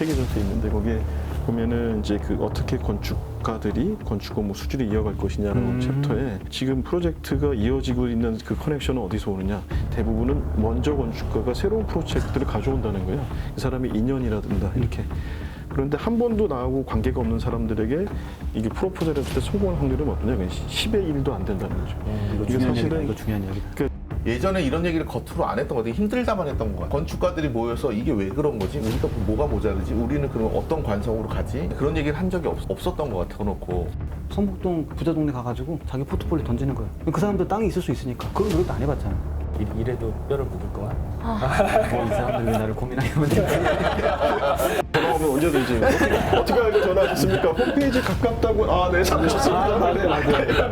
책이 좀 돼 있는데 거기에 보면은 이제 그 어떻게 건축가들이 건축 업무 수주를 이어갈 것이냐라는 챕터에 지금 프로젝트가 이어지고 있는 그 커넥션은 어디서 오느냐, 대부분은 먼저 건축가가 새로운 프로젝트를 가져온다는 거예요. 이 사람이 2년이라든가 이렇게. 그런데 한 번도 나하고 관계가 없는 사람들에게 이게 프로포즈를 했을 때 성공할 확률은 어떠냐? 10의 1도 안 된다는 거죠. 이거 중요한 얘기다. 이거 중요한 얘기다. 예전에 이런 얘기를 겉으로 안 했던 것 같아요. 힘들다만 했던 것 같아요. 건축가들이 모여서 이게 왜 그런 거지? 우리가 뭐가 모자르지? 우리는 그럼 어떤 관성으로 가지? 그런 얘기를 한 적이 없었던 것 같아, 놓고. 성북동 부자 동네 가가지고 자기 포트폴리오 던지는 거야. 그 사람들 땅이 있을 수 있으니까. 그런 노력도 안 해봤잖아. 이래도 뼈를 묻을거야? 이 사람들 왜 나를 고민하게 만들지? 전화 오면 언제든지 어떻게 알고 전화하셨습니까? 홈페이지 가깝다고. 아, 네, 잘하셨습니다. 네, 맞아요.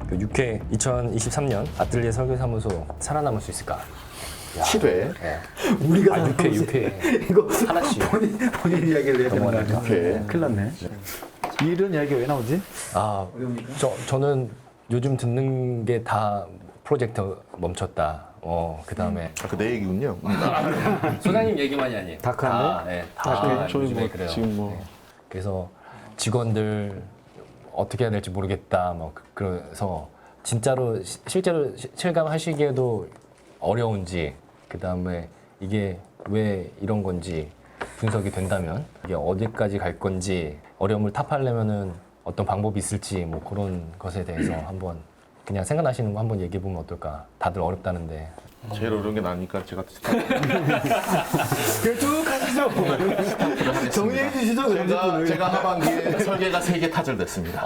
그 6회 2023년 아틀리에 설계사무소 살아남을 수 있을까? 7회. 네. 우리가 6회 이거 하나씩. 본인 이야기를 해야 되는 거 아니야? 오케이. 큰일 났네. 이런 이야기가 왜 나오지? 아, 저는 요즘 듣는 게 다 프로젝트 멈췄다. 그 다음에 아, 그 내 얘기군요. 소장님 얘기만이 아니에요. 다크한데? 네, 다 저희 요즘에 뭐 그래요. 지금 뭐 네. 그래서 직원들 어떻게 해야 될지 모르겠다. 뭐 그래서 진짜로 실제로 실감하시기에도 어려운지, 그 다음에 이게 왜 이런 건지 분석이 된다면 이게 어디까지 갈 건지, 어려움을 타파하려면은 어떤 방법이 있을지, 뭐 그런 것에 대해서 한번 그냥 생각나시는 거 한번 얘기해 보면 어떨까. 다들 어렵다는데. 제일 어려운 게 나니까 제가 쭉 하시죠. 정리해 주시죠. 제가 하반기에 설계가 3개 타절됐습니다.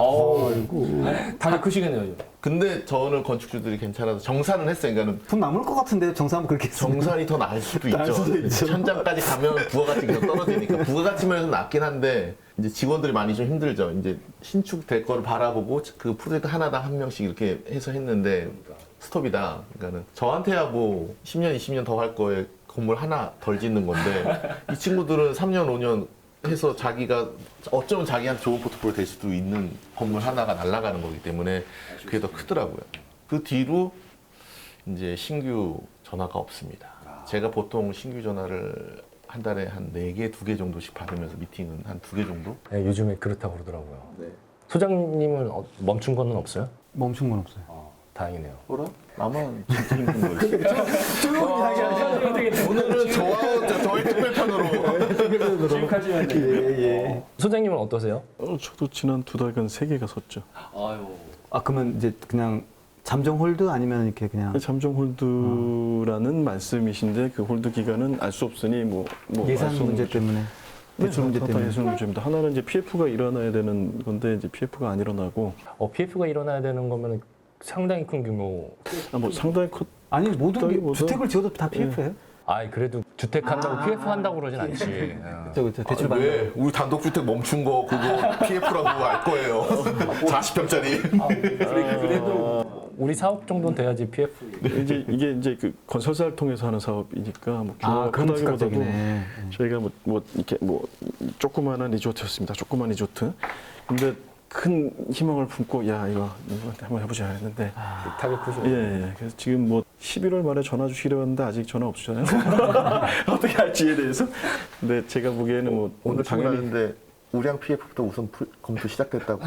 다 크시겠네요. 근데 저는 건축주들이 괜찮아서 정산은 했어요. 그러니까는 돈 남을 것 같은데 정사하면 그렇게 했으면. 정산이 더 나을 수도 나을 있죠. 수도 있죠. 천장까지 가면 부가가치 계속 떨어지니까 부가가치 면에서 낮긴 한데 이제 직원들이 많이 좀 힘들죠. 이제 신축될 거를 바라보고 그 프로젝트 하나당 한 명씩 이렇게 해서 했는데 스톱이다. 그러니까는 저한테야 뭐 10년, 20년 더 할 거에 건물 하나 덜 짓는 건데 이 친구들은 3년, 5년 해서 자기가 어쩌면 자기한테 좋은 포트폴리오 될 수도 있는 건물 하나가 날아가는 거기 때문에 그게 더 크더라고요. 그 뒤로 이제 신규 전화가 없습니다. 제가 보통 신규 전화를 한 달에 한 4개, 2개 정도씩 받으면서 미팅은 한 2개 정도? 네, 요즘에 그렇다고 그러더라고요. 소장님은 멈춘 거는 없어요? 멈춘 건 없어요. 다행이네요. 뭐라? 나만 진짜 힘든 거지. 쭉 이야기하죠. 오늘은 저의 특별편으로. 지금까지만. 예. 소장님은 어떠세요? 저도 지난 2달간 3개가 섰죠. 아 그러면 이제 그냥 잠정 홀드 아니면 이렇게 그냥 잠정 홀드라는 말씀이신데 그 홀드 기간은 알 수 없으니 뭐 예산 알수 없는 문제 거죠. 때문에 대출 문제 다 때문에. 예산 문제입니다. 하나는 이제 PF가 일어나야 되는 건데 이제 PF가 안 일어나고 PF가 일어나야 되는 거면 상당히 큰 규모. 뭐 상당히 아니 모든 게 그렇다기보다- 주택을 지어도 다 PF예요? 그래도 주택 한다고 PF 한다고 그러진 않지. 그렇죠. 대출 받는 왜? 우리 단독주택 멈춘 거 그거 PF라고 알 거예요. 40평짜리. 그래도 우리 사업 정도는 돼야지 PF. 이게 이제 그 건설사를 통해서 하는 사업이니까 뭐 규모가 그런 크다기보다도 즉각적이네. 저희가 뭐 이렇게 뭐 조그마한 리조트였습니다. 조그마한 리조트. 근데 큰 희망을 품고 야 이거 한번 해보자 했는데 타격 크시네. 예. 그래서 지금 뭐 11월 말에 전화 주시려고 했는데 아직 전화 없으잖아요. 어떻게 할지에 대해서. 근데 제가 보기에는 뭐 오늘 당연히 출근하는데 우량 PF부터 우선 검토 시작됐다고.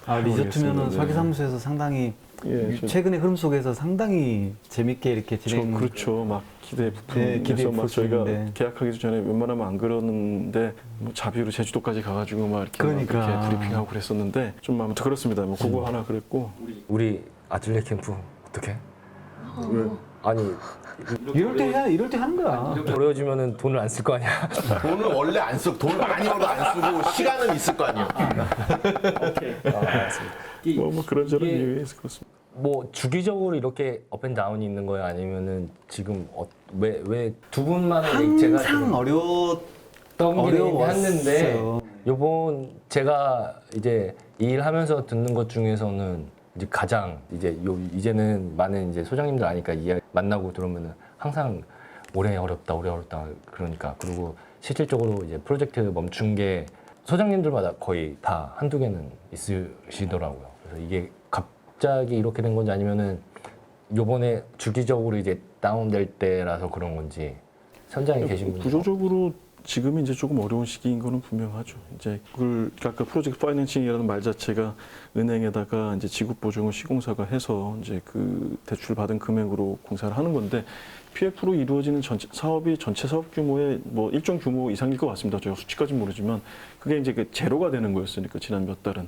리조트면은 모르겠습니다. 설계사무소에서 상당히 예, 최근의 흐름 속에서 상당히 재밌게 이렇게 진행. 그렇죠. 막 기대 네, 기대에 부품에서 막 부풀 저희가 있는데. 계약하기 전에 웬만하면 안 그러는데 뭐 자비로 제주도까지 가가지고 막 이렇게, 그러니까. 막 이렇게 브리핑하고 그랬었는데 좀 아무튼 그렇습니다. 뭐 그거 하나 그랬고 우리 아틀리에 캠프 어떻게? 왜? 아니 이럴 때 하는 거야. 어려워지면은 돈을 안 쓸 거 아니야. 돈은 원래 안 쓰고 돈 많이 벌어 안 쓰고 시간은 있을 거 아니에요. 알았습니다. 뭐 그런저런 이게- 이유에서 그렇습니다. 뭐 주기적으로 이렇게 업앤다운이 있는 거예요? 아니면은 지금 왜 두 분만의 제가 항상 어려웠던 게 어려웠어요. 했는데 요번 제가 이제 이 일 하면서 듣는 것 중에서는 이제 가장 이제는 많은 이제 소장님들 아니까 이야기 만나고 들으면은 항상 올해 어렵다 그러니까. 그리고 실질적으로 이제 프로젝트 멈춘 게 소장님들마다 거의 다 한두 개는 있으시더라고요. 그래서 이게 갑자기 이렇게 된 건지 아니면은 요번에 주기적으로 이제 다운될 때라서 그런 건지 현장에 계신 분들 구조적으로 지금이 이제 조금 어려운 시기인 거는 분명하죠. 이제 그걸 아까 프로젝트 파이낸싱이라는 말 자체가 은행에다가 이제 지급 보증을 시공사가 해서 이제 그 대출 받은 금액으로 공사를 하는 건데 PF로 이루어지는 전체 사업이 전체 사업 규모의 뭐 일정 규모 이상일 것 같습니다. 제가 수치까지는 모르지만 그게 이제 그 제로가 되는 거였으니까 지난 몇 달은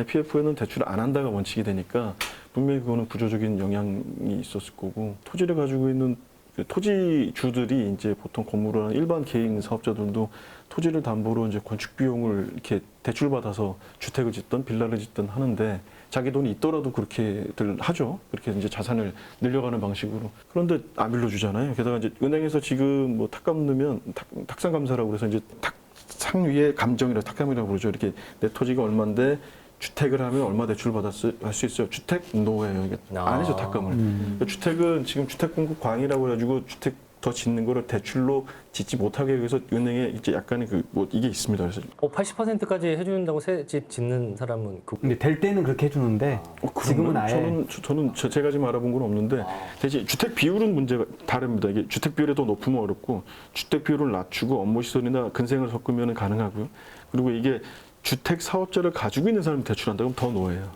PF에는 대출을 안 한다가 원칙이 되니까 분명히 그거는 구조적인 영향이 있었을 거고 토지를 가지고 있는 그 토지주들이 이제 보통 건물을 하는 일반 개인 사업자들도 토지를 담보로 이제 건축 비용을 이렇게 대출받아서 주택을 짓든 빌라를 짓든 하는데 자기 돈이 있더라도 그렇게들 하죠. 그렇게 이제 자산을 늘려가는 방식으로. 그런데 안 빌려주잖아요. 게다가 이제 은행에서 지금 뭐 탁감 넣으면 탁상 감사라고 그래서 이제 탁상 위에 감정이라고 탁감이라고 그러죠. 이렇게 내 토지가 얼마인데 주택을 하면 얼마 대출 할 수 있어요. 주택 노예요. 이게 안 해줘 탁감을. 그러니까 주택은 지금 주택 공급 광이라고 해가지고 주택 더 짓는 거를 대출로 짓지 못하게 위해서 은행에 이제 약간의 그 뭐 이게 있습니다. 그래서 80%까지 해준다고 새 집 짓는 사람은 근데 될 때는 그렇게 해주는데 그런가요? 지금은 아예 저는 제가 지금 알아본 건 없는데 대신 주택 비율은 문제가 다릅니다. 이게 주택 비율이 더 높으면 어렵고 주택 비율을 낮추고 업무 시설이나 근생을 섞으면 가능하고요. 그리고 이게 주택 사업자를 가지고 있는 사람이 대출한다 그러면 더 노예요.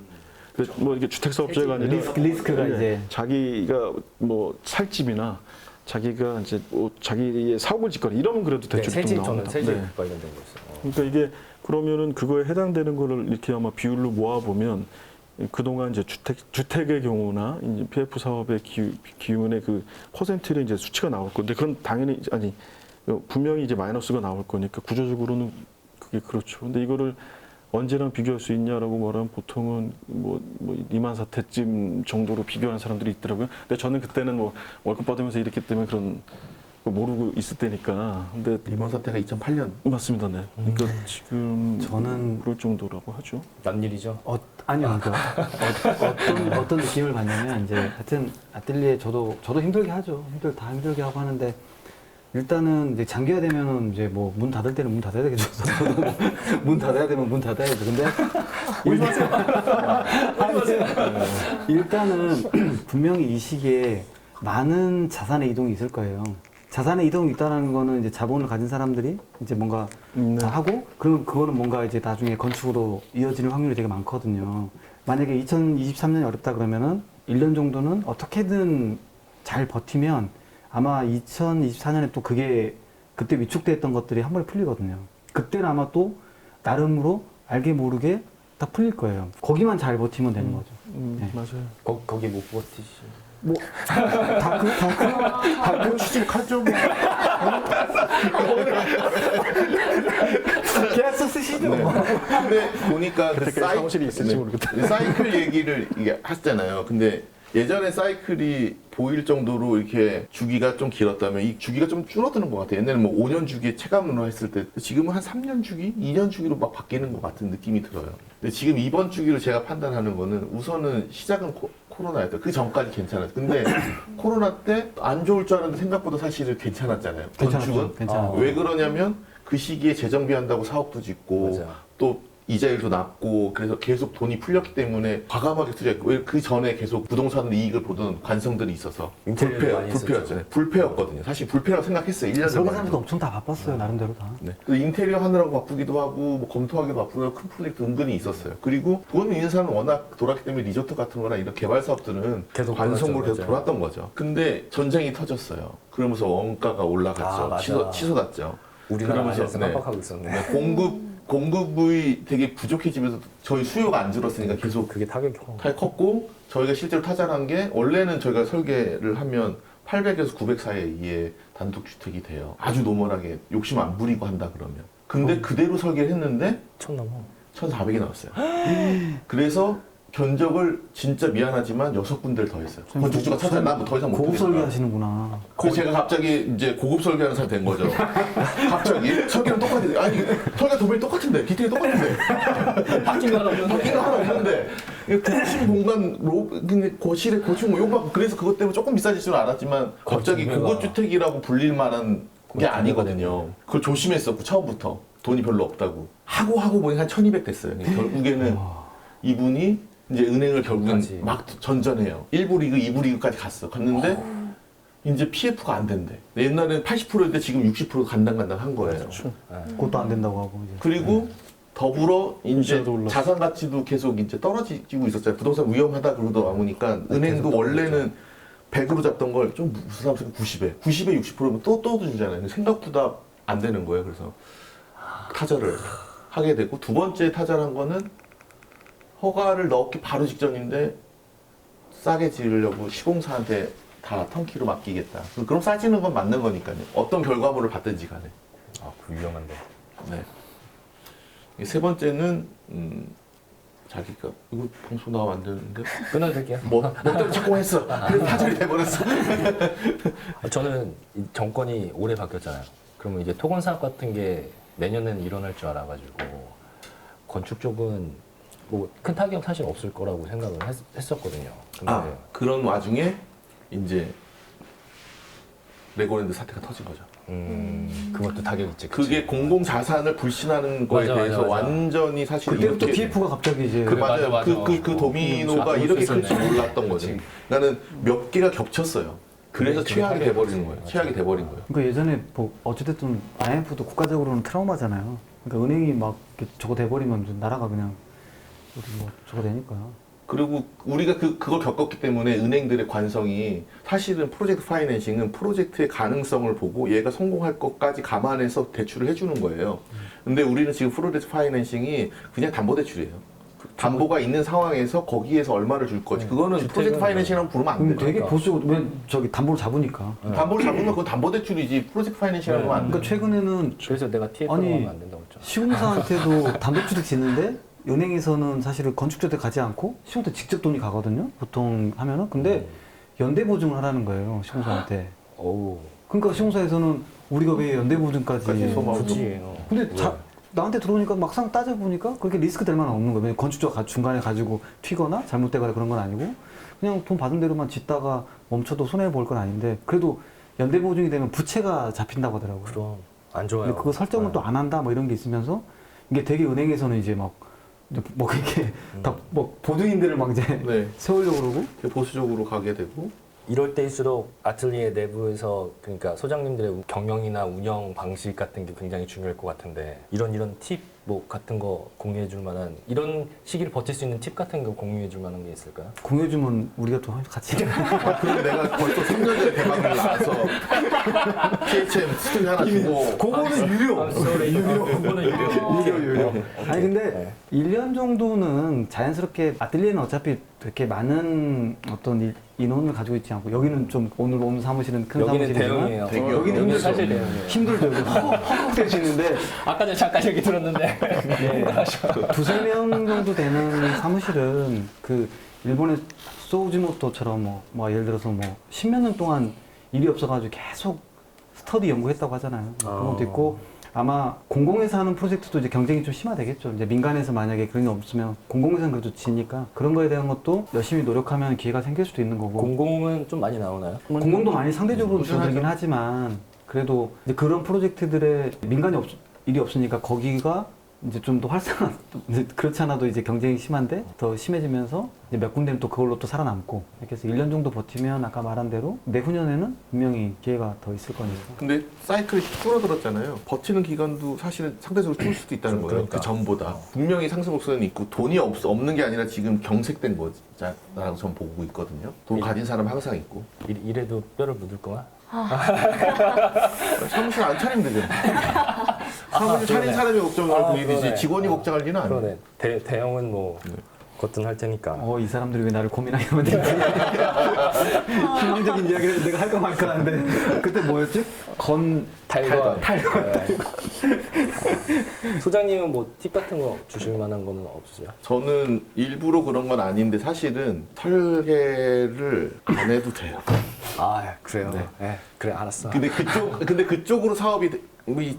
그래서 뭐 이게 주택 사업자가 아니라 리스크가 네, 이제 자기가 뭐 살 집이나 자기가 이제 뭐 자기의 사업을 짓거나 이러면 그래도 대출이 좀 새집 저는 나옵니다. 새집 네. 관련된 거 있어요. 그러니까 이게 그러면은 그거에 해당되는 거를 이렇게 아마 비율로 모아 보면 그동안 이제 주택의 경우나 이제 PF 사업의 기운의 그 퍼센트의 이제 수치가 나올 건데 그건 당연히 아니 분명히 이제 마이너스가 나올 거니까 구조적으로는 그게 그렇죠. 근데 이거를 언제랑 비교할 수 있냐라고 말하면 보통은 뭐 리만 사태쯤 정도로 비교하는 사람들이 있더라고요. 근데 저는 그때는 뭐 월급 받으면서 이랬기 때문에 그런 거 모르고 있을 때니까. 근데 리먼 사태가 2008년. 맞습니다, 네. 그러니까 지금 저는 그럴 정도라고 하죠. 웬일이죠? 아니요, 그러니까 어떤 느낌을 받냐면 이제 하여튼 아뜰리에 저도 힘들게 하죠. 다 힘들게 하고 하는데 일단은 이제 장기화 되면은 이제 뭐 문 닫을 때는 문 닫아야 되겠죠. 문 닫아야 되면 문 닫아야죠. 근데 일단은 분명히 이 시기에 많은 자산의 이동이 있을 거예요. 자산의 이동이 있다는 거는 이제 자본을 가진 사람들이 이제 뭔가 네. 하고 그럼 그거는 뭔가 이제 나중에 건축으로 이어지는 확률이 되게 많거든요. 만약에 2023년이 어렵다 그러면은 1년 정도는 어떻게든 잘 버티면 아마 2024년에 또 그게 그때 위축됐던 것들이 한 번에 풀리거든요. 그때는 아마 또 나름으로 알게 모르게 다 풀릴 거예요. 거기만 잘 버티면 되는 거죠. 네. 맞아요. 거기 못 버티시. 뭐, 다그 취직하죠 뭐. 계약서 쓰시죠. 네. 근데 보니까 그 그때까지 사무실이 있을지 모르겠다. 사이클 얘기를 이게 하셨잖아요. 근데 예전에 사이클이 보일 정도로 이렇게 주기가 좀 길었다면 이 주기가 좀 줄어드는 것 같아요. 옛날에는 뭐 5년 주기에 체감으로 했을 때 지금은 한 3년 주기, 2년 주기로 막 바뀌는 것 같은 느낌이 들어요. 근데 지금 이번 주기를 제가 판단하는 거는 우선은 시작은 코로나였다. 그 전까지 괜찮았어요. 근데 코로나 때 안 좋을 줄 알았는데 생각보다 사실은 괜찮았잖아요. 건축은. 괜찮았죠. 왜 그러냐면 그 시기에 재정비한다고 사업도 짓고 맞아. 또 이자율도 낮고 그래서 계속 돈이 풀렸기 때문에 과감하게 투자했고 왜 그 전에 계속 부동산 이익을 보던 관성들이 있어서 인테리어도 많이 불패였잖아요. 불패였거든요. 사실 불패라고 생각했어요. 1년 설계 전에. 사람도 엄청 다 바빴어요. 나름대로 다. 네. 그래서 인테리어 하느라고 바쁘기도 하고 뭐 검토하기도 바쁘고 큰 프로젝트 은근히 있었어요. 그리고 돈 있는 사람은 워낙 돌았기 때문에 리조트 같은 거나 이런 개발 사업들은 계속 관성으로 돌았죠, 계속 맞아요. 돌았던 거죠. 근데 전쟁이 터졌어요. 그러면서 원가가 올라갔죠. 아, 맞아. 치솟았죠. 우리나라 그러면서, 안에서 네. 깜빡하고 있었네. 공급이 되게 부족해지면서 저희 수요가 안 줄었으니까 계속 그게 타격이 컸고 저희가 실제로 타잔한 게 원래는 저희가 설계를 하면 800에서 900 사이에 단독주택이 돼요. 아주 노멀하게 욕심 안 부리고 한다 그러면. 근데 그대로 설계를 했는데 천 넘어. 1,400이 나왔어요. 그래서 견적을 진짜 미안하지만 6군데를 더 했어요. 건축주가 찾아 나뭐 더 이상 못 고급 하겠다. 설계 하시는구나. 그래서 제가 갑자기 이제 고급 설계하는 사람 된 거죠. 갑자기 설계는 똑같은데 아니 설계 도면이 똑같은데 디테일이 똑같은데 바뀐 거 하나 없는데. 바뀐 거 하나 없는데 고층 공간로 근데 거실에 고층 뭐 요거 그래서 그것 때문에 조금 비싸질 줄 알았지만 갑자기 건축비가- 고급 주택이라고 불릴 만한 게 아니거든요. 그걸 조심했었고 처음부터 돈이 별로 없다고 하고 보니 한 1,200 됐어요. 결국에는 이분이 이제 은행을 결국은 끝까지. 막 전전해요. 1부 리그, 2부 리그까지 갔는데 이제 PF가 안 된대. 옛날에는 80%인데 지금 60% 간당간당한 거예요. 그렇죠. 그것도 안 된다고 하고 이제. 그리고 더불어 이제 이자도 올랐어. 자산 가치도 계속 이제 떨어지고 있었잖아요. 부동산 위험하다 그러다 나오니까 은행도 원래는 100으로 잡던 걸 좀 무슨 90에 60%면 또 주잖아요. 생각보다 안 되는 거예요. 그래서 타절을 하게 되고 두 번째 타절한 거는 허가를 넣기 바로 직전인데 싸게 지으려고 시공사한테 다 턴키로 맡기겠다. 그럼 싸지는 건 맞는 거니까요. 어떤 결과물을 받든지 간에. 아, 그 위험한데. 네. 세 번째는 자기가 이거 방송 나가면 안 되는데 끊어도 될게요. 뭐 때문에 착공했어. 그래서 타절이 돼버렸어. 저는 이 정권이 올해 바뀌었잖아요. 그러면 이제 토건 사업 같은 게 내년에는 일어날 줄 알아가지고 건축 쪽은 뭐 큰 타격 사실 없을 거라고 생각을 했었거든요. 근데 그런 와중에 이제 레고랜드 사태가 터진 거죠. 그것도 타격 있지. 그치? 그게 공공 자산을 불신하는 거에 맞아, 대해서 맞아. 완전히 사실 그때부터 이렇게 PF가 갑자기 이제 그 맞아, 맞아요. 맞아. 그 도미노가 이렇게 클 줄 몰랐던 거죠. 그치. 그러니까는 몇 개가 겹쳤어요. 그래서 그게 최악이 타격이 돼버리는 있지. 거예요. 맞아. 최악이 돼버린 거예요. 그러니까 예전에 뭐 어찌됐든 IMF도 국가적으로는 트라우마잖아요. 그러니까 은행이 막 이렇게 저거 돼버리면 나라가 그냥 우리 뭐 저거 되니까. 그리고 우리가 그걸 겪었기 때문에 은행들의 관성이 사실은 프로젝트 파이낸싱은 프로젝트의 가능성을 보고 얘가 성공할 것까지 감안해서 대출을 해주는 거예요. 근데 우리는 지금 프로젝트 파이낸싱이 그냥 담보대출이에요. 담보가 있는 상황에서 거기에서 얼마를 줄 거지. 그거는 주택은 프로젝트 파이낸싱이라고 부르면 안 그럼 돼요. 되게 보수적으로 왜 저기 담보를 잡으니까. 담보를 잡으면 그건 담보대출이지 프로젝트 파이낸싱이라고 하면 안 돼요. 그러니까 최근에는 그래서 내가 TF로 아니, 하면 안 된다고 했잖아. 시공사한테도 담보주택 짓는데 은행에서는 사실은 건축주택 가지 않고 시공사 직접 돈이 가거든요. 보통 하면은. 근데 연대 보증을 하라는 거예요. 시공사한테. 어우, 그러니까 시공사에서는 우리가 왜 연대 보증까지. 굳이. 근데 왜? 나한테 들어오니까 막상 따져보니까 그렇게 리스크 될 만한 없는 거예요. 왜냐면 건축주가 중간에 가지고 튀거나 잘못되거나 그런 건 아니고 그냥 돈 받은 대로만 짓다가 멈춰도 손해볼 건 아닌데 그래도 연대 보증이 되면 부채가 잡힌다고 하더라고요. 그럼 안 좋아요. 근데 그거 설정을 또 안 한다 뭐 이런 게 있으면서 이게 되게 은행에서는 이제 막 뭐 그렇게 다 뭐 보증인들을 막 이제 네. 세우려고 그러고 보수적으로 가게 되고 이럴 때일수록 아틀리에 내부에서 그러니까 소장님들의 경영이나 운영 방식 같은 게 굉장히 중요할 것 같은데 이런 팁 뭐 같은 거 공유해 줄 만한 이런 시기를 버틸 수 있는 팁 같은 거 공유해 줄 만한 게 있을까요? 공유해주면 우리가 또 같이 그럼 내가 벌써 3년 전에 대박을 나와서 PHM 스토리 하나 주고 그거는 유료. 그거는 유료. 아니 근데 1년 정도는 자연스럽게 아틀리에는 어차피 그렇게 많은 어떤 인원을 가지고 있지 않고 여기는 좀 오늘 사무실은 큰 여기는 사무실이지만 대형이에요. 대기업. 여기는 여기는 힘들죠. 사실 대형이에요. 힘들죠. 허걱될 수 있는데 아까 전에 잠깐 얘기 들었는데 두세 명 정도 되는 사무실은 그 일본의 소우지모토처럼 뭐 예를 들어서 뭐 10몇 년 동안 일이 없어가지고 계속 스터디 연구했다고 하잖아요. 그런 것도 있고 아마 공공에서 하는 프로젝트도 이제 경쟁이 좀 심화되겠죠. 이제 민간에서 만약에 그런 게 없으면 공공에서는 그래도 지니까 그런 거에 대한 것도 열심히 노력하면 기회가 생길 수도 있는 거고. 공공은 좀 많이 나오나요? 공공도 많이 상대적으로 꾸준하죠. 줄어들긴 하지만 그래도 이제 그런 프로젝트들의 민간이 일이 없으니까 거기가 이제 좀 더 활성화, 이제 그렇지 않아도 이제 경쟁이 심한데 더 심해지면서 이제 몇 군데는 또 그걸로 또 살아남고 이렇게 해서 1년 정도 버티면 아까 말한 대로 내후년에는 분명히 기회가 더 있을 거니까. 근데 사이클이 줄어들었잖아요. 버티는 기간도 사실은 상대적으로 줄 수도 있다는 거예요. 그러니까. 그 전보다. 분명히 상승 곡선은 있고 돈이 없는 게 아니라 지금 경색된 거라고 저는 보고 있거든요. 돈 가진 사람 항상 있고. 이래도 뼈를 묻을 거야? 사무실 안 차리면 되죠. 사무실 차린 그러네. 사람이 걱정을 하고 일이지 그러네. 직원이 걱정할 리는 아니에요. 그러네. 대형은 뭐 거뜬 할 테니까. 이 사람들이 왜 나를 고민하게 만들지? 희망적인 이야기를 내가 할까 말까 하는데 그때 뭐였지? 탈건. 소장님은 뭐 팁 같은 거 주실 만한 거는 없으세요? 저는 일부러 그런 건 아닌데 사실은 설계를 안 해도 돼요. 아 그래요. 네. 그래 알았어. 근데 그쪽으로 사업이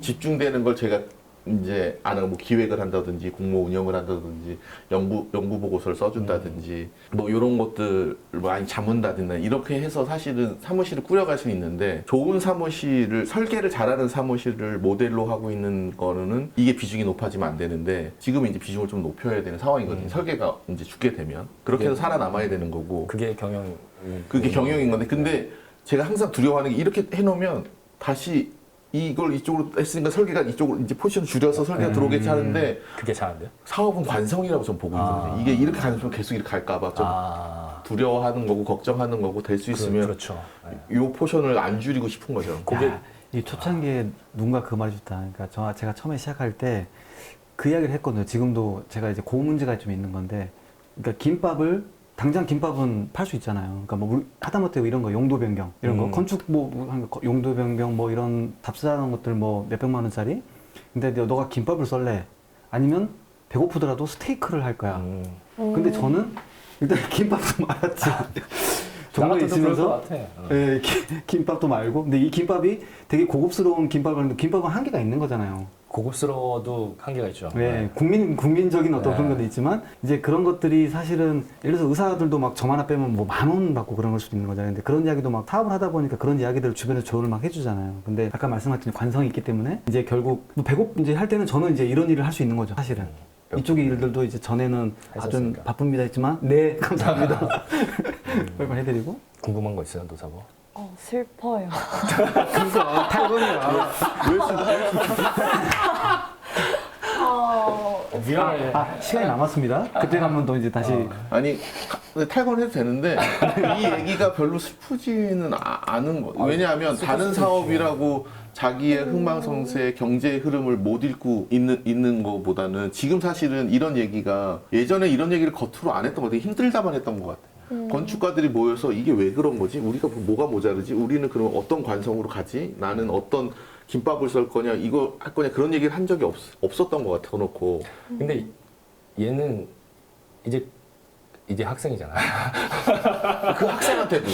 집중되는 걸 제가 이제 안 하고 뭐 기획을 한다든지 공모 운영을 한다든지 연구 보고서를 써준다든지 뭐 이런 것들 많이 잡는다든지 이렇게 해서 사실은 사무실을 꾸려갈 수 있는데 좋은 사무실을 설계를 잘하는 사무실을 모델로 하고 있는 거는 이게 비중이 높아지면 안 되는데 지금은 이제 비중을 좀 높여야 되는 상황이거든요. 설계가 이제 죽게 되면 그렇게 해서 살아남아야 되는 거고 그게 경영. 그게 경영인 건데 근데 제가 항상 두려워하는 게 이렇게 해놓으면 다시 이걸 이쪽으로 했으니까 설계가 이쪽으로 이제 포지션 줄여서 설계가 들어오겠지 하는데 그게 잘한데요? 사업은 관성이라고 좀 보고 있거든요. 이게 이렇게 가면 계속 이렇게 갈까봐 좀 두려워하는 거고 걱정하는 거고 될 수 있으면 그렇죠. 이 포션을 안 줄이고 싶은 거죠. 야, 이 초창기에 누군가 그 말이 좋다. 그러니까 제가 처음에 시작할 때 그 이야기를 했거든요. 지금도 제가 이제 그 문제가 좀 있는 건데, 그러니까 김밥을 당장 김밥은 팔 수 있잖아요. 그러니까 뭐 하다못해 이런 거 용도 변경 이런 거 건축 뭐 용도 변경 뭐 이런 답사하는 것들 뭐 몇백만 원짜리. 근데 너가 김밥을 썰래? 아니면 배고프더라도 스테이크를 할 거야. 근데 저는 일단 김밥도 말았지. 정말 있으면서 예, 김밥도 말고 근데 이 김밥이 되게 고급스러운 김밥인데 김밥은 한계가 있는 거잖아요. 고급스러워도 한계가 있죠. 네, 국민적인 어떤 네. 그런 것도 있지만 이제 그런 것들이 사실은 예를 들어서 의사들도 막 점 하나 빼면 뭐 10,000원 받고 그런 걸 수도 있는 거잖아요. 근데 그런 이야기도 막 사업을 하다 보니까 그런 이야기들을 주변에서 조언을 막 해주잖아요. 근데 아까 말씀하신 관성이 있기 때문에 이제 결국 뭐 이제 할 때는 저는 이제 이런 일을 할 수 있는 거죠. 사실은 이쪽 일들도 이제 전에는 아주 했었으니까. 바쁩니다 했지만 네 감사합니다. 빨리 해드리고. 궁금한 거 있어요, 노사모? 슬퍼요. 그거 탈건이야. 미안해. 시간이 남았습니다. 그때 가면 또 이제 다시 아니 근데 탈건해도 되는데 이 얘기가 별로 슬프지는 않은 거. 왜냐하면 다른 사업이라고 자기의 흥망성쇠 경제의 흐름을 못 읽고 있는 거보다는 지금 사실은 이런 얘기가 예전에 이런 얘기를 겉으로 안 했던 거 되게 힘들다만 했던 것 같아요. 건축가들이 모여서 이게 왜 그런 거지? 우리가 뭐가 모자르지? 우리는 그럼 어떤 관성으로 가지? 나는 어떤 김밥을 썰 거냐? 이거 할 거냐? 그런 얘기를 한 적이 없었던 것 같아, 더 근데 얘는 이제 학생이잖아. 그 학생한테도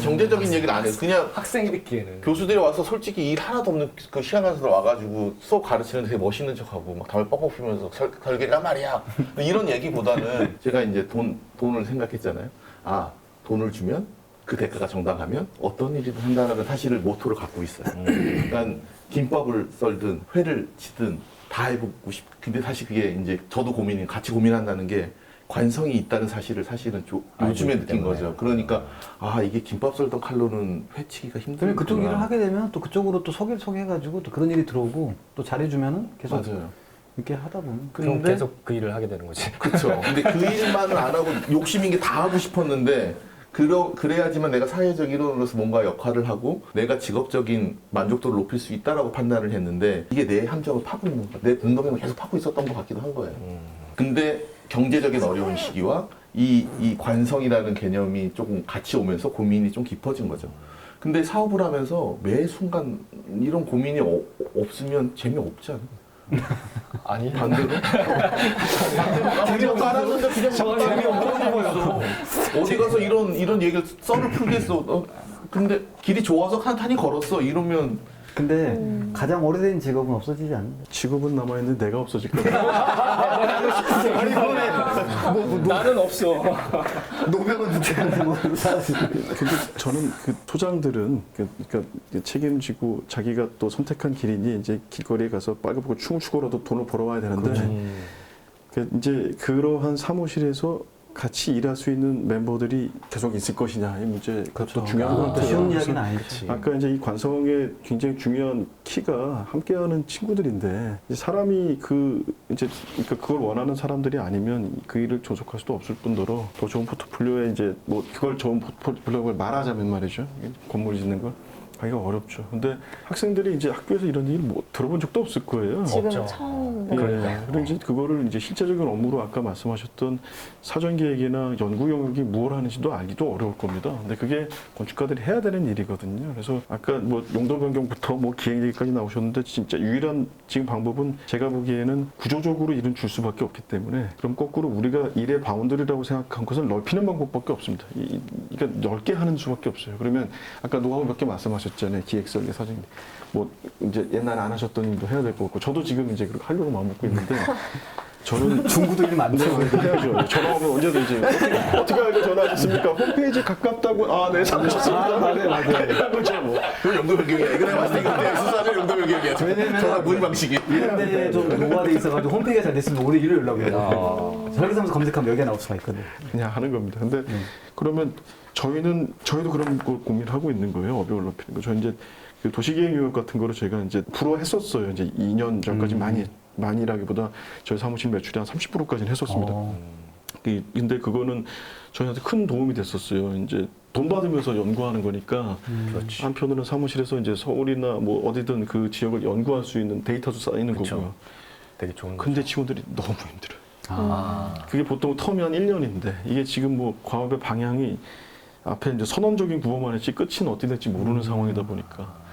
경제적인 얘기를 안 해. 그냥 학생이기에는. 교수들이 와서 솔직히 일 하나도 없는 그 시간에서 와가지고 수업 가르치는데 되게 멋있는 척하고 막 담을 뻑뻑 피면서 설계란 말이야. 이런 얘기보다는 제가 이제 돈을 생각했잖아요. 아, 돈을 주면 그 대가가 정당하면 어떤 일이든 한다는 사실을 모토를 갖고 있어요. 그러니까 김밥을 썰든 회를 치든 다 해보고 근데 사실 그게 이제 저도 같이 고민한다는 게 관성이 있다는 사실은 요즘에 느낀 때문에. 거죠. 그러니까 아 이게 김밥 썰던 칼로는 회치기가 힘들구나. 그러면 그쪽 일을 하게 되면 또 그쪽으로 또 소개해가지고 또 그런 일이 들어오고 또 잘해주면은 계속 맞아요. 이렇게 하다 보면 그럼 근데 계속 그 일을 하게 되는 거지. 그렇죠. 근데 그 일만은 안 하고 욕심인 게 다 하고 싶었는데 그래야지만 내가 사회적 일원으로서 뭔가 역할을 하고 내가 직업적인 만족도를 높일 수 있다라고 판단을 했는데 이게 내 함정을 파고 있는 거야. 내 운동에는 계속 파고 있었던 것 같기도 한 거예요. 근데 경제적인 어려운 시기와 이 관성이라는 개념이 조금 같이 오면서 고민이 좀 깊어진 거죠. 근데 사업을 하면서 매 순간 이런 고민이 없으면 재미없지 않아요? 아니. 반대로? 재미없고 깔았는데 그냥 재미없는 거였어. 어디 가서 이런 얘기를 썰을 풀겠어. 근데 길이 좋아서 한탄이 걸었어. 이러면 근데 가장 오래된 직업은 없어지지 않는다. 직업은 남아있는데 내가 없어질 거야. 아니 그거네. 나는 없어. 노명은 누구한테 뭐 사실. 근데 저는 그 소장들은 그러니까 책임지고 자기가 또 선택한 길이니 이제 길거리에 가서 빨갛고 춤을 추고라도 돈을 벌어와야 되는데 그 이제 그러한 사무실에서 같이 일할 수 있는 멤버들이 계속 있을 것이냐 이 문제 그것도 중요한 것 또 같아요. 쉬운 그래서 이야기는 아니지. 아까 이제 이 관성의 굉장히 중요한 키가 함께하는 친구들인데 이제 사람이 이제 그러니까 그걸 원하는 사람들이 아니면 그 일을 존속할 수도 없을 뿐더러 더 좋은 포트폴리오에 이제 뭐 그걸 좋은 포트폴리오를 말하자면 말이죠. 건물 짓는 걸 하기가 어렵죠. 근데 학생들이 이제 학교에서 이런 얘기를 뭐 들어본 적도 없을 거예요. 지금 없죠. 처음. 네. 그리고 이제 그거를 이제 실제적인 업무로 아까 말씀하셨던 사전 계획이나 연구 영역이 무엇을 하는지도 알기도 어려울 겁니다. 근데 그게 건축가들이 해야 되는 일이거든요. 그래서 아까 뭐 용도 변경부터 뭐 기획 얘기까지 나오셨는데 진짜 유일한 지금 방법은 제가 보기에는 구조적으로 일은 줄 수밖에 없기 때문에 그럼 거꾸로 우리가 일의 바운더리라고 생각한 것을 넓히는 방법밖에 없습니다. 그러니까 넓게 하는 수밖에 없어요. 그러면 아까 노하우 몇 개 말씀하셨죠. 하셨잖아요. 기획설계 사장님. 뭐 이제 옛날에 안 하셨던 일도 해야 될 것 같고 저도 지금 이제 그렇게 하려고 마음 먹고 있는데 저는 중구도 일 많네요. 해야죠. 전화 오면 언제든지 어떻게 알고 전화하셨습니까? 홈페이지 가깝다고 네 잘하셨습니다. 맞아요. 그렇죠 뭐. 그건 용도변경이야. 이거 내가 봤을 때 이거 수사는 용도변경이야. 왜냐면 전화 문의 방식이. 이런데 좀 노화돼 있어가지고 홈페이지가 잘 됐으면 우리 일을 연락을 해요. 설계사무소 검색하면 여기가 나올 수가 있거든. 그냥 하는 겁니다. 근데 그러면 저희도 그런 걸 고민하고 있는 거예요. 업역을 높이는 거. 저 이제 그 도시계획 교육 같은 거를 저희가 이제 프로 했었어요. 이제 2년 전까지 많이라기보다 저희 사무실 매출이 한 30%까지는 했었습니다. 근데 그거는 저희한테 큰 도움이 됐었어요. 이제 돈 받으면서 연구하는 거니까 한편으로는 사무실에서 이제 서울이나 뭐 어디든 그 지역을 연구할 수 있는 데이터도 쌓이는 거고요. 되게 좋은. 근데 직원들이 너무 힘들어요. 아. 그게 보통 텀이 한 1년인데 이게 지금 뭐 과업의 방향이 앞에 이제 선언적인 구호만 했지 끝은 어떻게 될지 모르는 상황이다 보니까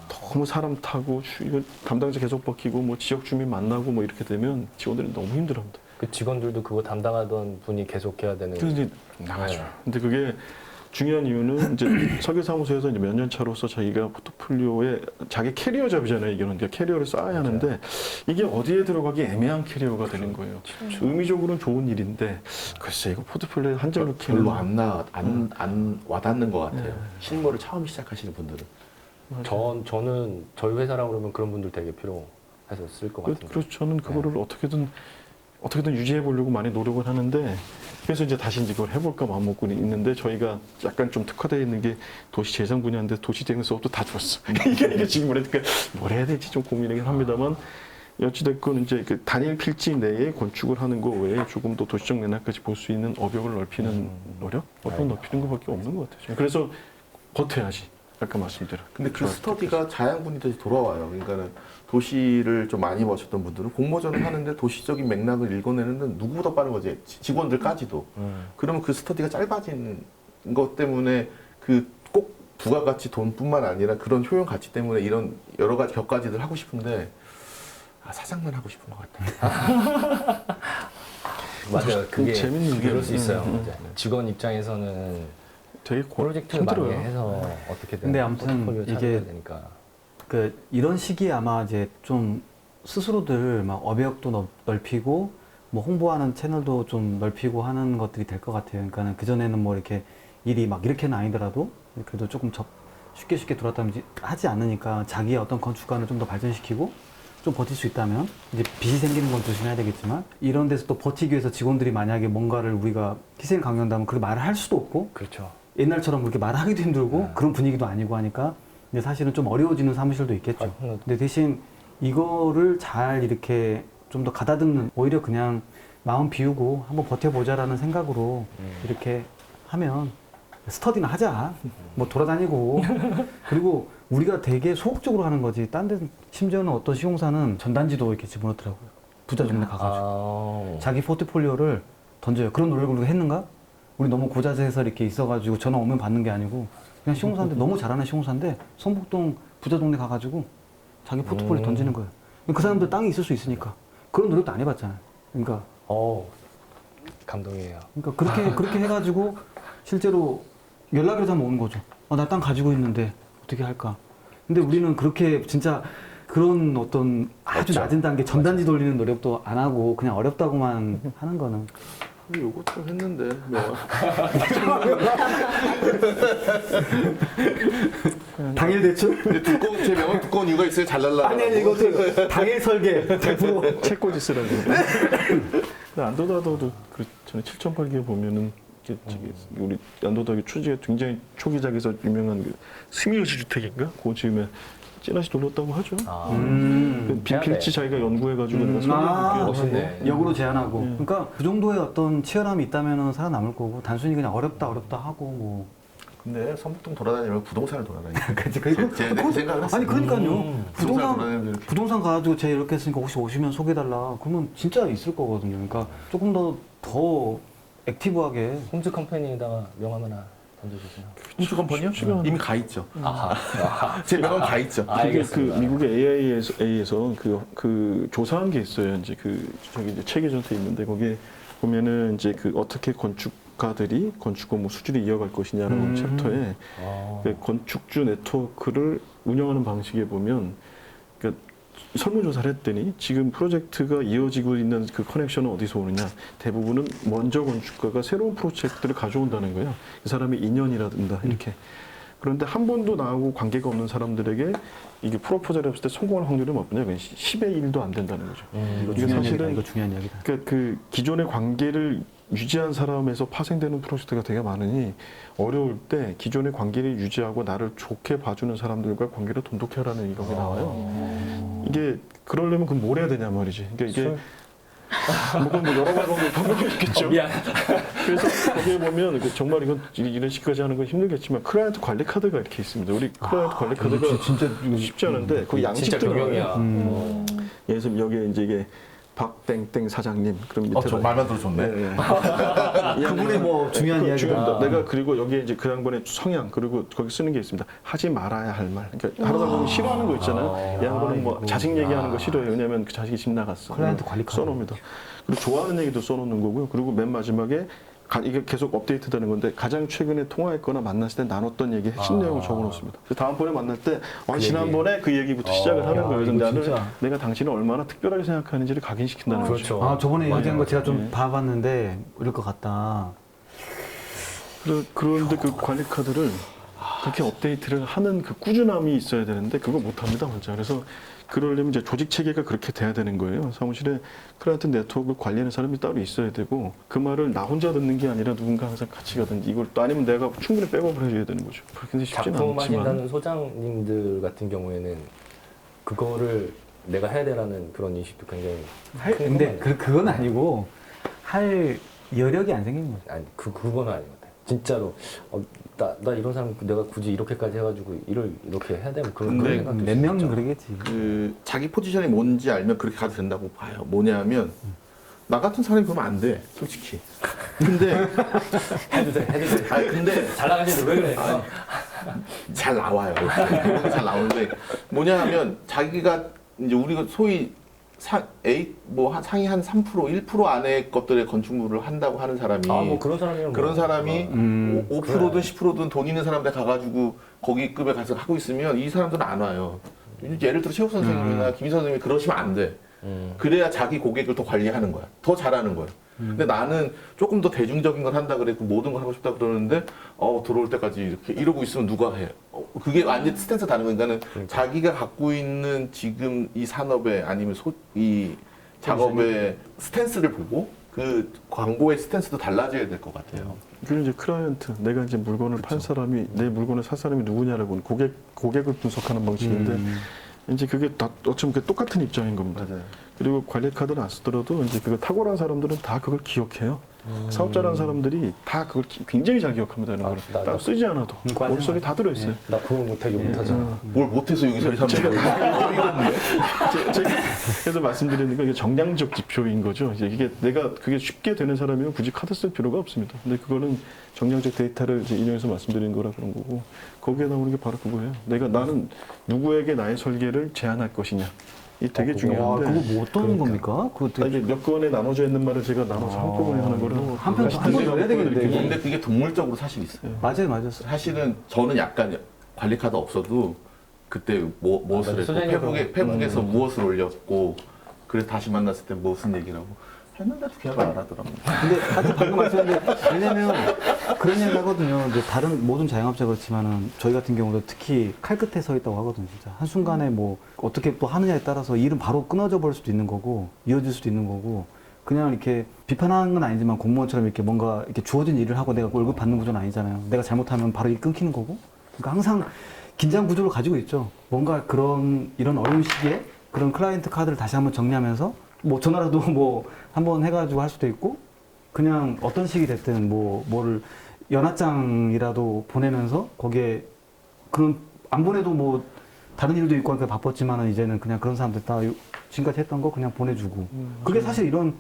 너무 사람 타고 이거 담당자 계속 바뀌고 뭐 지역 주민 만나고 뭐 이렇게 되면 직원들이 너무 힘들어합니다. 그 직원들도 그거 담당하던 분이 계속 해야 되는. 그래서 이제 나가죠. 네. 근데 그게 중요한 이유는 이제 설계사무소에서 이제 몇 년 차로서 자기가 포트폴리오에 자기 캐리어 잡이잖아요. 이거는 그러니까 캐리어를 쌓아야 하는데 이게 어디에 들어가기 애매한 캐리어가 되는 거예요. 의미적으로는 좋은 일인데 글쎄 이거 포트폴리오에 한 장 넣기는 별로 안 와닿는 것 같아요. 실무를 처음 시작하시는 분들은. 저는 저희 회사라고 그러면 그런 분들 되게 필요해서 쓸 것 같은데. 그래서 저는 그거를 어떻게든 유지해 보려고 많이 노력을 하는데 그래서 이제 다시 이제 그걸 해볼까 마음 먹고 있는데 저희가 약간 좀 특화되어 있는 게 도시 재생 분야인데 도시 재생 수업도 다 줄었어. 이게 지금 그러니까 뭘 해야 될지 좀 고민이긴 합니다만 어찌됐건 이제 그 단일 필지 내에 건축을 하는 거 외에 조금 더 도시적 맥락까지 볼 수 있는 업역을 넓히는 노력, 업역을 넓히는 것밖에 없는 것 같아요. 그래서 버텨야지. 아까 말씀드린. 근데 그 스터디가 자양분이 다시 돌아와요. 그러니까는 도시를 좀 많이 보셨던 분들은 공모전을 하는데 도시적인 맥락을 읽어내는 건 누구보다 빠른 거지. 직원들까지도. 그러면 그 스터디가 짧아진 것 때문에 그 꼭 부가가치 돈뿐만 아니라 그런 효용 가치 때문에 이런 여러 가지 격가지들 하고 싶은데 사장만 하고 싶은 것 같아요. 맞아요. 그게 재밌는 게 그럴 수 있어요. 음. 이제 직원 입장에서는 되게 프로젝트를 많이 힘들어요. 해서 어떻게든 근데 아무튼 포트폴리오 이게 찾아야 되니까. 그 이런 시기에 아마 이제 좀 스스로들 막 업역도 넓히고 뭐 홍보하는 채널도 좀 넓히고 하는 것들이 될 것 같아요. 그러니까는 그 전에는 뭐 이렇게 일이 막 이렇게는 아니더라도 그래도 조금 쉽게 들어왔다면 하지 않으니까 자기의 어떤 건축관을 좀 더 발전시키고 좀 버틸 수 있다면 이제 빚이 생기는 건 조심해야 되겠지만 이런 데서 또 버티기 위해서 직원들이 만약에 뭔가를 우리가 희생 강요한다면 그 말을 할 수도 없고 그렇죠. 옛날처럼 그렇게 말하기도 힘들고 그런 분위기도 아니고 하니까 근데 사실은 좀 어려워지는 사무실도 있겠죠. 근데 대신 이거를 잘 이렇게 좀 더 가다듬는 오히려 그냥 마음 비우고 한번 버텨보자라는 생각으로 이렇게 하면 스터디나 하자. 뭐 돌아다니고 그리고 우리가 되게 소극적으로 하는 거지. 딴 데 심지어는 어떤 시공사는 전단지도 이렇게 집어넣더라고요. 부자 동네 가가지고 자기 포트폴리오를 던져요. 그런 노력을 우리가 했는가? 우리 너무 고자세에서 이렇게 있어가지고 전화 오면 받는 게 아니고 그냥 시공사인데 너무 잘하는 시공사인데 성북동 부자 동네 가가지고 자기 포트폴리오 던지는 거예요. 그 사람들 땅이 있을 수 있으니까 그런 노력도 안 해봤잖아요. 그러니까 감동이에요. 그러니까 그렇게 해가지고 실제로 연락이라도 한번 오는 거죠. 나 땅 가지고 있는데 어떻게 할까? 근데 우리는 그렇게 진짜 그런 어떤 아주 맞죠. 낮은 단계 전단지 돌리는 노력도 안 하고 그냥 어렵다고만 하는 거는 요것도 했는데 뭐. 당일 대출? 근데 제 명은 두꺼운 이유가 있어요. 잘 날라. 아니 이거 당일 설계 100%. 책꽂이 쓰라고. 근데 안도다도도 저는 7.8기에 보면은 우리 안도다기 초지가 굉장히 초기작에서 유명한 그 스미어지 주택인가? 그 지금에 찌라시 돌렸다고 하죠. 그 빌치 자기가 연구해가지고 내가 설계해볼게요. 멋있네. 역으로 제안하고. 그러니까 그 정도의 어떤 치열함이 있다면 살아남을 거고 단순히 그냥 어렵다 하고 뭐. 근데 성북동 돌아다니면 부동산을 돌아다니고. 그치, 제 생각을 했어요. 아니 그러니까요. 부동산 돌아다니면 이렇게. 부동산 가가지고 제 이렇게 했으니까 혹시 오시면 소개해달라. 그러면 진짜 있을 거거든요. 그러니까 조금 더 액티브하게. 홈즈 컴퍼니에다가 명함 하나 던져주세요. 홈즈 컴퍼니요? 이미 가 있죠. 아하. 제 명함 가 있죠. 그게 그 알겠습니다. 미국의 AI에서 그 조사한 게 있어요. 이제 그 저기 이제 체계전서에 있는데 거기에 보면은 이제 그 어떻게 건축 건축가들이 건축 업무 수주를 이어갈 것이냐라는 챕터에 그 건축주 네트워크를 운영하는 방식에 보면 그러니까 설문조사를 했더니 지금 프로젝트가 이어지고 있는 그 커넥션은 어디서 오느냐, 대부분은 먼저 건축가가 새로운 프로젝트를 가져온다는 거예요. 이 사람이 인연이라든가 이렇게. 그런데 한 번도 나하고 관계가 없는 사람들에게 이게 프로포즈를 했을 때 성공할 확률은 뭐냐? 10의 1도 안 된다는 거죠. 이거 이게 중요한 사실은 이야기다. 이거 중요한 이야기다. 그러니까 그 기존의 관계를 유지한 사람에서 파생되는 프로젝트가 되게 많으니 어려울 때 기존의 관계를 유지하고 나를 좋게 봐주는 사람들과 관계를 돈독히 하라는 이력이 나와요. 이게 그러려면 그럼 뭘 해야 되냐 말이지. 그러니까 이게 뭐 여러 가지 방법이 있겠죠. 그래서 거기에 보면 정말 이건 이런 식까지 하는 건 힘들겠지만 클라이언트 관리 카드가 이렇게 있습니다. 우리 클라이언트 관리 카드가 진짜 쉽지 않은데 거기 진짜 양식도 경영이야. 나와요. 예를 들면 여기에 이제 이게 박땡땡 사장님 그럼 밑에 저 말만 들어 좋네. 그분이 뭐 중요한 이야기다. 중요합니다. 내가 그리고 여기에 이제 그 양반의 성향 그리고 거기 쓰는 게 있습니다. 하지 말아야 할 말. 그러니까 하다 보면 싫어하는 거 있잖아요. 이 양반은 뭐 자식 얘기하는 거 싫어해요. 왜냐면 그 자식이 집 나갔어. 클라이언트 관리 카드. 써놓습니다. 그리고 좋아하는 얘기도 써놓는 거고요. 그리고 맨 마지막에 이게 계속 업데이트되는 건데 가장 최근에 통화했거나 만났을 때 나눴던 얘기 핵심 내용을 적어놓습니다. 그래서 다음번에 만날 때 지난번에 그 얘기부터 시작을 하는 거예요. 이거 근데 진짜. 내가 당신을 얼마나 특별하게 생각하는지를 각인시킨다는 거죠. 그렇죠. 아 저번에 맞아요. 얘기한 거 제가 좀 네. 봐봤는데 이럴 것 같다. 그런데 그 관리 카드를 그렇게 업데이트를 하는 그 꾸준함이 있어야 되는데 그거 못 합니다, 혼자. 그래서 그러려면 이제 조직 체계가 그렇게 돼야 되는 거예요. 사무실에 클라이언트 네트워크를 관리하는 사람이 따로 있어야 되고 그 말을 나 혼자 듣는 게 아니라 누군가 항상 같이 가든지 이걸 또 아니면 내가 충분히 백업을 해줘야 되는 거죠. 근데 쉽지는 않지만 작품하신다는 소장님들 같은 경우에는 그거를 내가 해야 되라는 그런 인식도 굉장히 근데 그건 아니고 할 여력이 안 생기는 거죠. 아니 그건 아닌 것 같아요. 진짜로 나 이런 사람 내가 굳이 이렇게까지 해가지고 일을 이렇게 해야 되면 그런 근데 생각도 몇 명은 진짜. 그러겠지. 그 자기 포지션이 뭔지 알면 그렇게 가도 된다고 봐요. 뭐냐면 나 같은 사람이 그러면 안 돼, 솔직히. 근데 해주세요. 아니 근데 잘 나가시는데 왜 그래? 잘 나와요. 이렇게 잘 나오는데 뭐냐 하면 자기가 이제 우리가 소위 상위 한 3%, 1% 안에 것들의 건축물을 한다고 하는 사람이 뭐 그런 사람이면 그런 사람이 5%든 그래. 10%든 돈 있는 사람한테 가가지고 거기 급에 가서 하고 있으면 이 사람들은 안 와요. 예를 들어 최욱 선생님이나 김희 선생님이 그러시면 안 돼. 그래야 자기 고객을 더 관리하는 거야. 더 잘하는 거야. 근데 나는 조금 더 대중적인 걸 한다 그래. 모든 걸 하고 싶다 그러는데 들어올 때까지 이렇게 이러고 있으면 누가 해? 그게 완전 스탠스 다른 거니까는 자기가 갖고 있는 지금 이 산업에 아니면 이 작업의 스탠스를 보고 그 광고의 스탠스도 달라져야 될 것 같아요. 그리고 이제 클라이언트, 내가 이제 물건을 팔 사람이 내 물건을 살 사람이 누구냐라고 고객을 분석하는 방식인데 이제 그게 다 어쩌면 그게 똑같은 입장인 겁니다. 맞아요. 그리고 관리 카드를 안 쓰더라도 이제 그거 탁월한 사람들은 다 그걸 기억해요. 사업자라는 사람들이 다 그걸 굉장히 잘 기억합니다. 이런 거를 나- 따로 쓰지 않아도 맞아요. 머릿속에 다 들어있어요. 나 그거 못하게 못하잖아. 뭘 못해서 여기서 이 사람들이 제가 그래서 말씀드리는 건 이게 정량적 지표인 거죠. 이제 이게 내가 그게 쉽게 되는 사람이면 굳이 카드 쓸 필요가 없습니다. 근데 그거는 정량적 데이터를 이제 인용해서 말씀드리는 거라 그런 거고 거기에 나오는 게 바로 그거예요. 나는 누구에게 나의 설계를 제안할 것이냐. 이 되게 와, 중요한데. 그거 뭐 어떤 겁니까? 그거 되게 이게 몇 건에 나눠져 있는 말을 제가 나눠서 한꺼번에 하는 거라. 한편 한번 더 해야 되겠는데. 이거. 근데 그게 동물적으로 사실 있어요. 맞아요. 사실은 저는 약간 관리 카드 없어도 그때 무엇을 맞아, 했고 소장님 페북에서 무엇을 올렸고 그래서 다시 만났을 때 무슨 얘기를 하고 했는데도 걔가 안 하더라고요. 근데 하여튼 방금 말씀하신 게 왜냐면 그런 이야기 하거든요. 이제 다른 모든 자영업자 그렇지만은 저희 같은 경우도 특히 칼 끝에 서 있다고 하거든요. 진짜 한순간에 뭐 어떻게 또 하느냐에 따라서 일은 바로 끊어져 버릴 수도 있는 거고 이어질 수도 있는 거고 그냥 이렇게 비판하는 건 아니지만 공무원처럼 이렇게 뭔가 이렇게 주어진 일을 하고 내가 월급 받는 구조는 아니잖아요. 내가 잘못하면 바로 일 끊기는 거고. 그러니까 항상 긴장 구조를 가지고 있죠. 뭔가 이런 어려운 시기에 그런 클라이언트 카드를 다시 한번 정리하면서 뭐 전화라도 뭐 한번 해가지고 할 수도 있고 그냥 어떤 식이 됐든 뭐를 연합장이라도 보내면서 거기에 그런 안 보내도 뭐 다른 일도 있고 하니까 바빴지만은 이제는 그냥 그런 사람들 다 지금까지 했던 거 그냥 보내주고 그게 사실 이런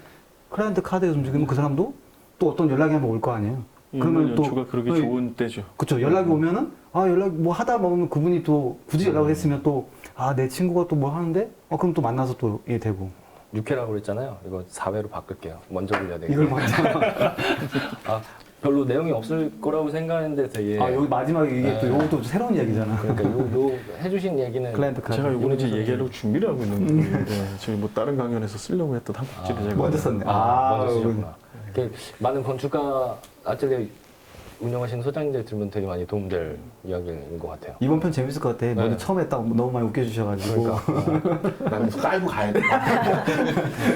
클라이언트 카드에 움직이면 그 사람도 또 어떤 연락이 한번 올 거 아니에요. 그러면 연초가 그렇게 좋은 때죠. 그렇죠. 연락이 오면은 연락 뭐 하다 보면 그분이 또 굳이 연락을 했으면 또 내 친구가 또 뭐 하는데 그럼 또 만나서 또 되고 6회라고 그랬잖아요. 이거 4회로 바꿀게요. 먼저 불려야 되겠네. 이걸 먼저 별로 내용이 없을 거라고 생각했는데 되게 아, 여기 마지막에 이게 또 네. 요것도 새로운 이야기잖아. 그러니까 요 해주신 얘기는 클라이언트 카드. 제가 요거는 이제 이런 얘기하려고 준비를 하고 있는 거예요. 네, 저희 뭐 다른 강연에서 쓰려고 했던 한국지를 제가 먼저 썼네. 먼저 쓰셨구나. 이렇게 많은 건축가 아틀리에 운영하시는 소장님들 들으면 되게 많이 도움될 이야기인 것 같아요. 이번 편 재밌을 것 같아. 먼저 네. 처음에 딱 너무 많이 웃겨주셔가지고. 그러니까 나는 깔고 가야 돼.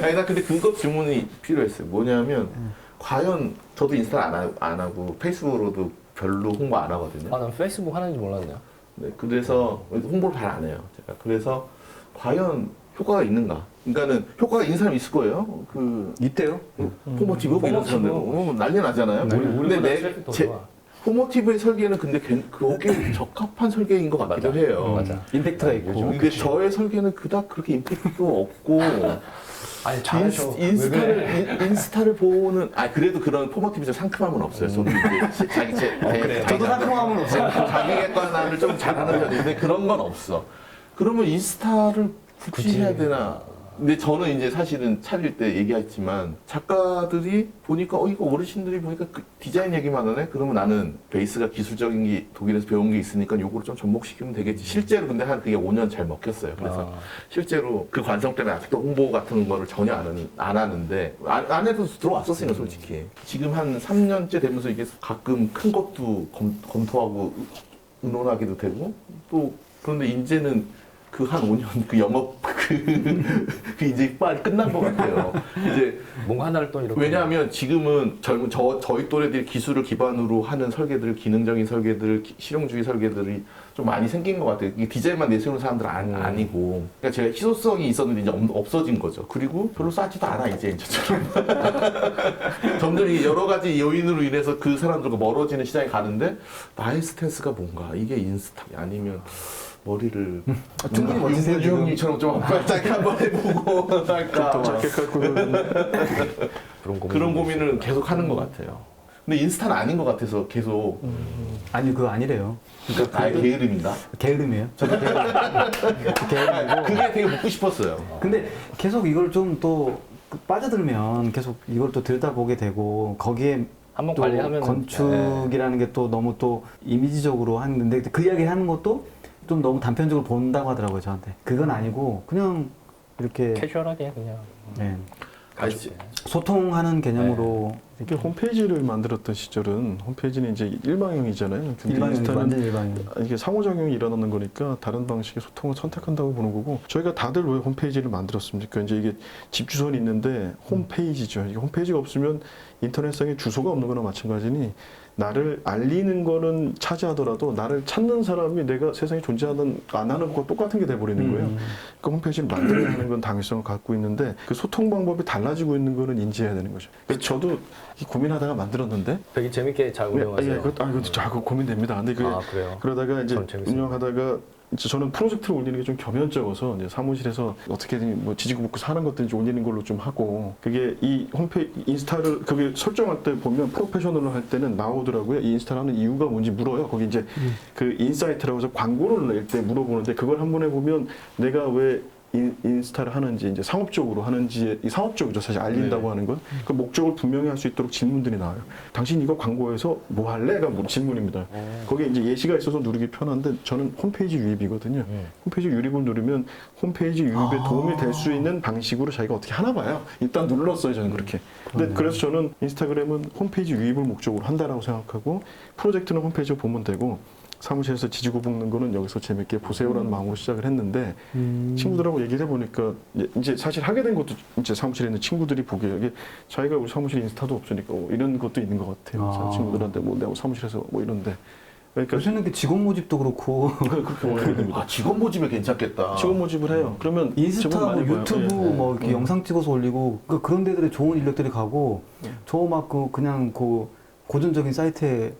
아니, 나 근데 그것 질문이 필요했어요. 뭐냐면, 과연 저도 인스타 안 하고 페이스북으로도 별로 홍보 안 하거든요. 아, 난 페이스북 하는지 몰랐네요. 네, 그래서 홍보를 잘 안 해요. 제가. 그래서 과연 효과가 있는가? 그러니까는 효과가 있는 사람이 있을 거예요. 그 이때요? 포모티브 뭐 이런 사람들 난리 나잖아요. 근데 트래픽 더 좋아. 포모티브의 설계는 근데 거기에 적합한 설계인 것 같기도 맞아. 해요. 맞아. 임팩트가 있고. 근데 저의 설계는 그닥 그렇게 임팩트도 없고 아니 잘하셔. 인스타를 보는 그래도 그런 포모티브적 상큼함은 없어요. 저도 이제 자기 저도 상큼함은 없어요. 자기 객관화를 좀 잘하는 편인데 그런 건 없어. 그러면 인스타를 굳이 해야 되나? 근데 저는 이제 사실은 차릴 때 얘기했지만 작가들이 보니까 이거 어르신들이 보니까 그 디자인 얘기만 하네? 그러면 나는 베이스가 기술적인 게 독일에서 배운 게 있으니까 요거를 좀 접목시키면 되겠지. 실제로 근데 한 그게 5년 잘 먹혔어요. 그래서 실제로 그 관성 때문에 아직도 홍보 같은 거를 전혀 안 하는데 안 해도 들어왔었으니까 솔직히. 지금 한 3년째 되면서 이게 가끔 큰 것도 검토하고 의논하기도 되고 또 그런데 이제는 그 한 5년 그 영업 그 이제 빨리 끝난 것 같아요. 이제 뭔가 하나를 또 이렇게 왜냐하면 지금은 젊은 저희 또래들이 기술을 기반으로 하는 설계들, 기능적인 설계들, 실용주의 설계들이 좀 많이 생긴 것 같아요. 이게 디자인만 내세우는 사람들은 아니고. 그러니까 제가 희소성이 있었는데 이제 없어진 거죠. 그리고 별로 싸지도 않아 이제 저처럼. 점점 이 여러 가지 요인으로 인해서 그 사람들과 멀어지는 시장에 가는데 나의 스탠스가 뭔가 이게 인스타 아니면 머리를 충분히 멋지세요, 지금. 유형님처럼 좀 짧게 한번 해보고 할까 짧게 깎고 그런 고민을 계속 하는 것 같아요. 근데 인스타는 아닌 것 같아서 계속 아니, 그거 아니래요. 그러니까 아예 게으름인가? 게으름이에요. 저도 게으름이고. 그게 되게 묻고 싶었어요. 근데 계속 이걸 좀 또 빠져들면 계속 이걸 또 들여다보게 되고 거기에 한번 또 관리하면 건축이라는 게 또 너무 또 이미지적으로 하는데 그 이야기 하는 것도 좀 너무 단편적으로 본다고 하더라고요 저한테. 그건 아니고 그냥 이렇게 캐주얼하게 그냥 네. 알지? 소통하는 개념으로 이게 홈페이지를 만들었던 시절은 홈페이지는 이제 일방형이잖아요. 근데 일반인 인스타는 완전 일반인. 이게 상호작용이 일어나는 거니까 다른 방식의 소통을 선택한다고 보는 거고 저희가 다들 왜 홈페이지를 만들었습니까? 이제 이게 집 주소는 있는데 홈페이지죠. 이게 홈페이지가 없으면 인터넷상에 주소가 없는 거나 마찬가지니 나를 알리는 거는 차지하더라도 나를 찾는 사람이 내가 세상에 존재하는 안 하는 것과 똑같은 게 돼버리는 거예요. 그 홈페이지를 만들어야 하는 건 당위성을 갖고 있는데 그 소통 방법이 달라지고 있는 거는 인지해야 되는 거죠. 그래서 저도 이 고민하다가 만들었는데 되게 재밌게 잘 운영하세요. 이것도 자꾸 고민됩니다. 근데 그 그래요? 그러다가 이제 전 재밌어요. 운영하다가 이제 저는 프로젝트를 올리는 게 좀 겸연쩍어서 이제 사무실에서 어떻게든 뭐 지지고 볶고 사는 것들 이제 올리는 걸로 좀 하고 그게 이 홈페이지 인스타를 그게 설정할 때 보면 프로페셔널로 할 때는 나오더라고요. 이 인스타를 하는 이유가 뭔지 물어요. 거기 이제 그 인사이트라고 해서 광고를 낼 때 물어보는데 그걸 한 번 해보면 내가 왜 인스타를 하는지 이제 상업적으로 하는지 이 상업적이죠 사실 알린다고 하는 건 그 목적을 분명히 할 수 있도록 질문들이 나와요. 당신 이거 광고에서 뭐 할래?가 뭐 질문입니다. 거기에 이제 예시가 있어서 누르기 편한데 저는 홈페이지 유입이거든요. 홈페이지 유입을 누르면 홈페이지 유입에 도움이 될 수 있는 방식으로 자기가 어떻게 하나 봐요. 일단 눌렀어요 저는 그렇게. 근데 그래서 저는 인스타그램은 홈페이지 유입을 목적으로 한다라고 생각하고 프로젝트는 홈페이지를 보면 되고 사무실에서 지지고 볶는 거는 여기서 재밌게 보세요라는 마음으로 시작을 했는데 친구들하고 얘기를 해보니까 이제 사실 하게 된 것도 이제 사무실에 있는 친구들이 보기에 이게 자기가 우리 사무실 인스타도 없으니까 이런 것도 있는 것 같아요. 친구들한테 뭐 내가 사무실에서 뭐 이런데 그러니까 요새는 그 직원 모집도 그렇고 그렇게 원하게 됩니다. 직원 모집에 괜찮겠다. 직원 모집을 해요. 그러면 인스타, 제목 많이 뭐 봐요. 유튜브 예. 뭐 이렇게 영상 찍어서 올리고 그런 데들에 좋은 인력들이 가고 저 막 그냥 그 고전적인 사이트에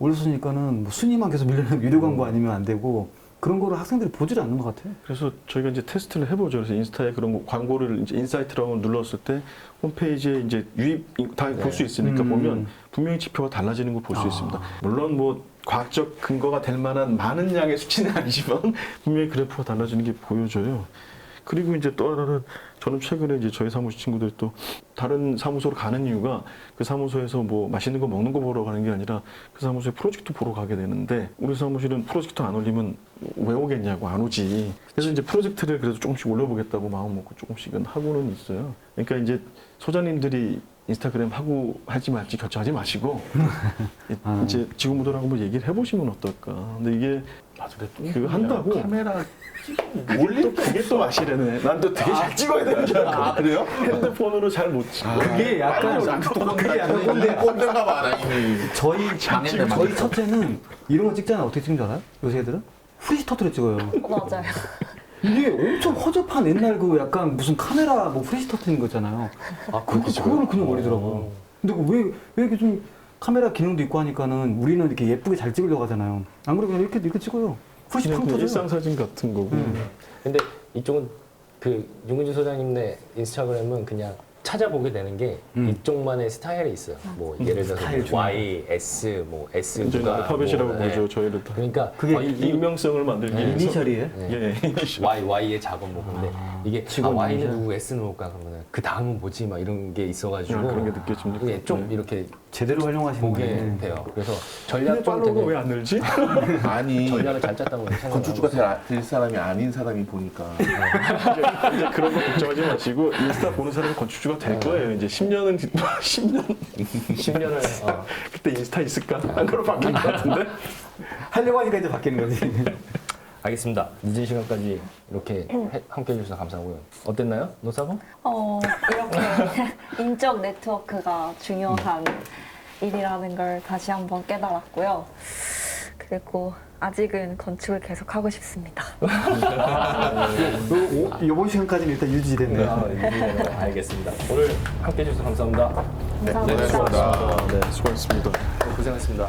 올렸으니까는 뭐 순위만 계속 밀려나면 유료 광고 아니면 안 되고 그런 거를 학생들이 보질 않는 것 같아요. 그래서 저희가 이제 테스트를 해보죠. 그래서 인스타에 그런 거 광고를 이제 인사이트라고 눌렀을 때 홈페이지에 이제 유입 다 볼 수 있으니까 보면 분명히 지표가 달라지는 걸 볼 수 있습니다. 물론 뭐 과학적 근거가 될 만한 많은 양의 수치는 아니지만 분명히 그래프가 달라지는 게 보여져요. 그리고 이제 또 하나는 저는 최근에 이제 저희 사무실 친구들이 또 다른 사무소로 가는 이유가 그 사무소에서 뭐 맛있는 거 먹는 거 보러 가는 게 아니라 그 사무소에 프로젝트 보러 가게 되는데 우리 사무실은 프로젝트 안 올리면 왜 오겠냐고 안 오지. 그래서 이제 프로젝트를 그래도 조금씩 올려보겠다고 마음 먹고 조금씩은 하고는 있어요. 그러니까 이제 소장님들이 인스타그램 하고 할지 말지 결정하지 마시고 이제 직원분들하고 한번 얘기를 해보시면 어떨까. 근데 이게 맞아, 근데 그거 한다고 카메라 올릴 때 그게 또 맛이라네. 난 또 되게 잘 찍어야 되는 줄 알았거든. 아, 그래요? 핸드폰으로 잘 못 찍어. 그게 약간 그게 약간 꼰대. 꼰대가 많아 이미. 저희 첫째는 이런 거 찍잖아요. 어떻게 찍는 줄 알아요? 요새 애들은 후리시 터트려 찍어요. 맞아요. 이게 엄청 허접한 옛날 그 약간 무슨 카메라 뭐 후리시 터트리는 거 있잖아요. 그거를 그냥 버리더라고. 근데 왜 이렇게 좀 카메라 기능도 있고 하니까는 우리는 이렇게 예쁘게 잘 찍으려고 하잖아요. 안 그러고 그냥 이렇게 찍어요. 후리시 그냥 팡 터져요. 일상 사진 같은 거고. 근데 이쪽은 그 윤근주 소장님네 인스타그램은 그냥 찾아보게 되는 게 이쪽만의 스타일이 있어요. 뭐 예를 들어서 스타일 중에. Y, S, 뭐 S 이제 누가 알파벳이라고 뭐, 부르죠. 네. 저희를 다. 그러니까 그게 익명성을 만들기 위해서. 이니셜이에요? 네. 예. Y의 작업 뭐 근데 이게 직원 Y는 이니셜? 누구 S는 누굴까 그러면은 그 다음은 뭐지 막 이런 게 있어가지고 그런 게 느껴집니까? 이게 좀 네. 이렇게 제대로 활용하시는 보게 거예요. 돼요. 그래서 근데 전략 좀 팔로우가 되게 왜 안 늘지? 아니 전략을 잘 짰다고 생각하고 건축주가 될 사람이 아닌 사람이 보니까 이제 그런 거 걱정하지 마시고 인스타 보는 사람이 건축주가 될 거예요. 이제 10년은 10년을 그때 인스타 있을까? 안 그러 바뀔 것 같은데. 하려고 하니까 이제 바뀌는 거지. 알겠습니다. 늦은 시간까지 이렇게 함께 해주셔서 감사하고요. 어땠나요? 노사범? 이렇게 인적 네트워크가 중요한 일이라는 걸 다시 한번 깨달았고요. 그리고 아직은 건축을 계속 하고 싶습니다. 이번 시간까지는 일단 유지됐네요. 알겠습니다. 오늘 함께 해주셔서 감사합니다. 감사합니다. 네, 수고하셨습니다. 고생하셨습니다.